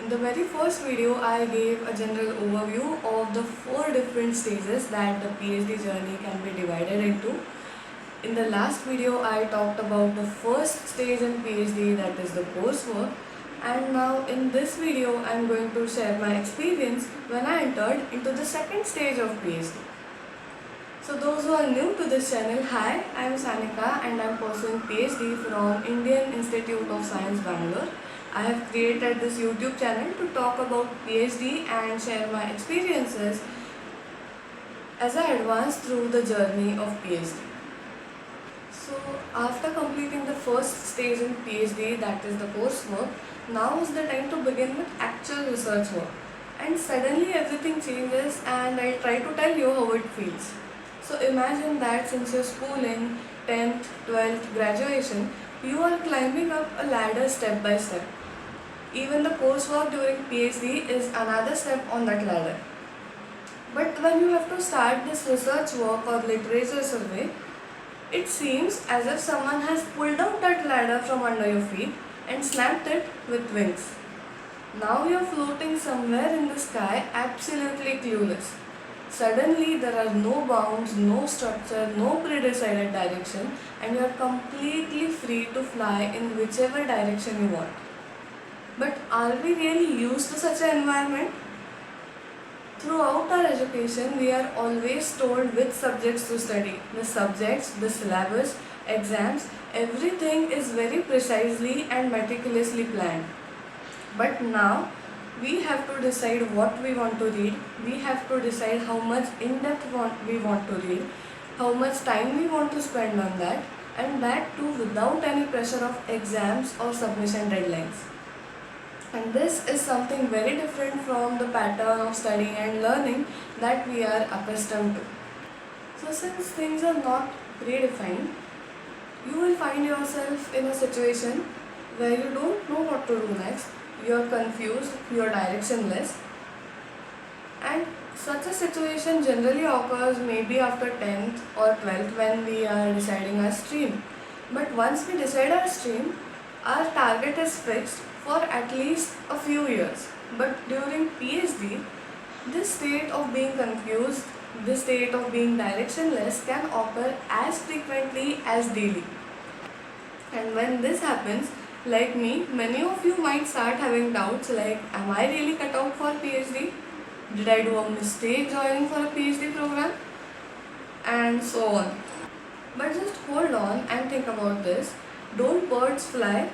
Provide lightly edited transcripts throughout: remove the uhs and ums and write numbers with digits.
In the very first video, I gave a general overview of the 4 different stages that the PhD journey can be divided into. In the last video, I talked about the first stage in PhD, that is the coursework. And now in this video, I am going to share my experience when I entered into the second stage of PhD. So those who are new to this channel, hi, I am Sanika and I am pursuing PhD from Indian Institute of Science, Bangalore. I have created this YouTube channel to talk about PhD and share my experiences as I advance through the journey of PhD. So after completing the first stage in PhD, that is the coursework, now is the time to begin with actual research work. And suddenly everything changes and I'll try to tell you how it feels. So imagine that since your schooling, 10th, 12th, graduation, you are climbing up a ladder step by step. Even the coursework during PhD is another step on that ladder. But when you have to start this research work or literature survey, it seems as if someone has pulled out that ladder from under your feet and slapped it with wings. Now you are floating somewhere in the sky, absolutely clueless. Suddenly there are no bounds, no structure, no pre-decided direction, and you are completely free to fly in whichever direction you want. But are we really used to such an environment? Throughout our education, we are always told which subjects to study. The subjects, the syllabus, exams, everything is very precisely and meticulously planned. But now, we have to decide what we want to read, we have to decide how much in-depth we want to read, how much time we want to spend on that, and that too without any pressure of exams or submission deadlines. And this is something very different from the pattern of studying and learning that we are accustomed to. So since things are not predefined, you will find yourself in a situation where you don't know what to do next, you are confused, you are directionless, and such a situation generally occurs maybe after 10th or 12th when we are deciding our stream. But once we decide our stream, our target is fixed for at least a few years. But during PhD, this state of being confused, this state of being directionless can occur as frequently as daily. And when this happens, like me, many of you might start having doubts like, am I really cut out for PhD? Did I do a mistake joining for a PhD program? And so on. But just hold on and think about this. Don't birds fly?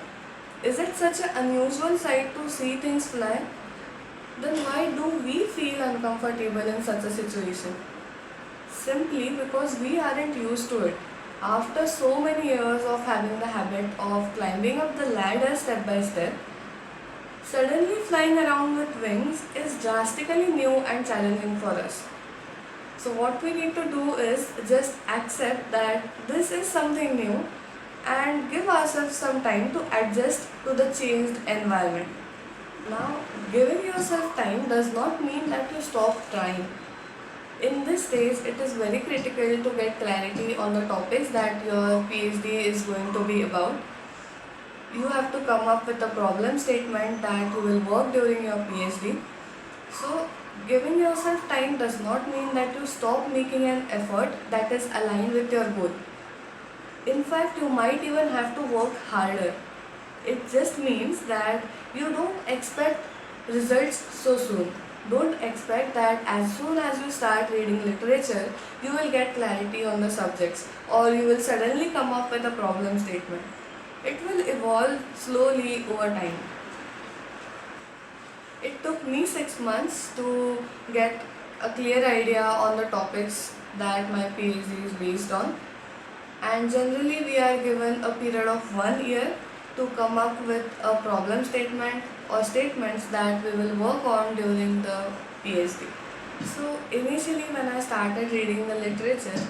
Is it such an unusual sight to see things fly? Then why do we feel uncomfortable in such a situation? Simply because we aren't used to it. After so many years of having the habit of climbing up the ladder step by step, suddenly flying around with wings is drastically new and challenging for us. So what we need to do is just accept that this is something new and give ourselves some time to adjust to the changed environment. Now, giving yourself time does not mean that you stop trying. In this stage, it is very critical to get clarity on the topics that your PhD is going to be about. You have to come up with a problem statement that you will work during your PhD. So, giving yourself time does not mean that you stop making an effort that is aligned with your goal. In fact, you might even have to work harder. It just means that you don't expect results so soon. Don't expect that as soon as you start reading literature, you will get clarity on the subjects or you will suddenly come up with a problem statement. It will evolve slowly over time. It took me 6 months to get a clear idea on the topics that my PhD is based on. And generally we are given a period of 1 year to come up with a problem statement or statements that we will work on during the PhD. So initially when I started reading the literature,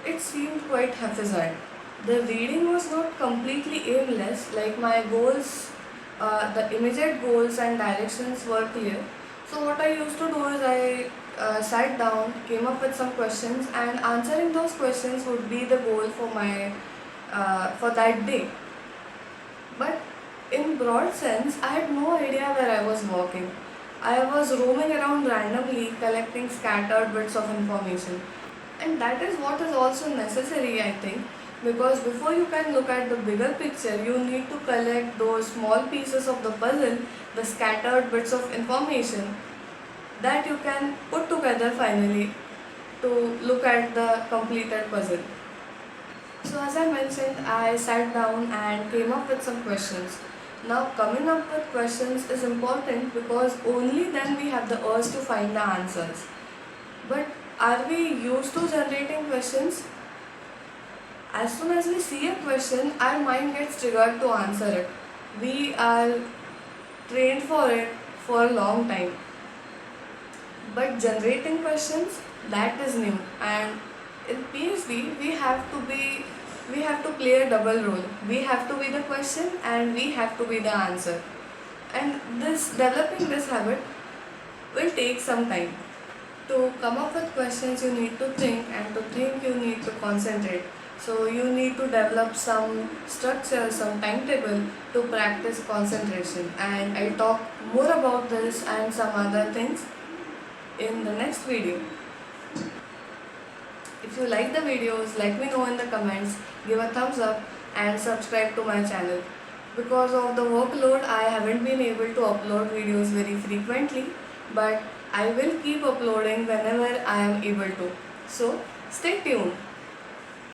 it seemed quite haphazard. The reading was not completely aimless, like my goals, the immediate goals and directions were clear. So what I used to do is I sat down, came up with some questions, and answering those questions would be the goal for my for that day. But In broad sense, I had no idea where I was walking. I was roaming around randomly collecting scattered bits of information. And that is what is also necessary, I think, because before you can look at the bigger picture, you need to collect those small pieces of the puzzle, the scattered bits of information that you can put together finally to look at the completed puzzle. So, as I mentioned, I sat down and came up with some questions. Now, coming up with questions is important because only then we have the urge to find the answers. But are we used to generating questions? As soon as we see a question, our mind gets triggered to answer it. We are trained for it for a long time. But generating questions, that is new. And in PhD, we have to play a double role. We have to be the question and we have to be the answer. And this developing this habit will take some time. To come up with questions, you need to think, and to think, you need to concentrate. So, you need to develop some structure, some timetable to practice concentration. And I'll talk more about this and some other things in the next video. If you like the videos, let me know in the comments, give a thumbs up, and subscribe to my channel. Because of the workload, I haven't been able to upload videos very frequently, but I will keep uploading whenever I am able to. So, stay tuned.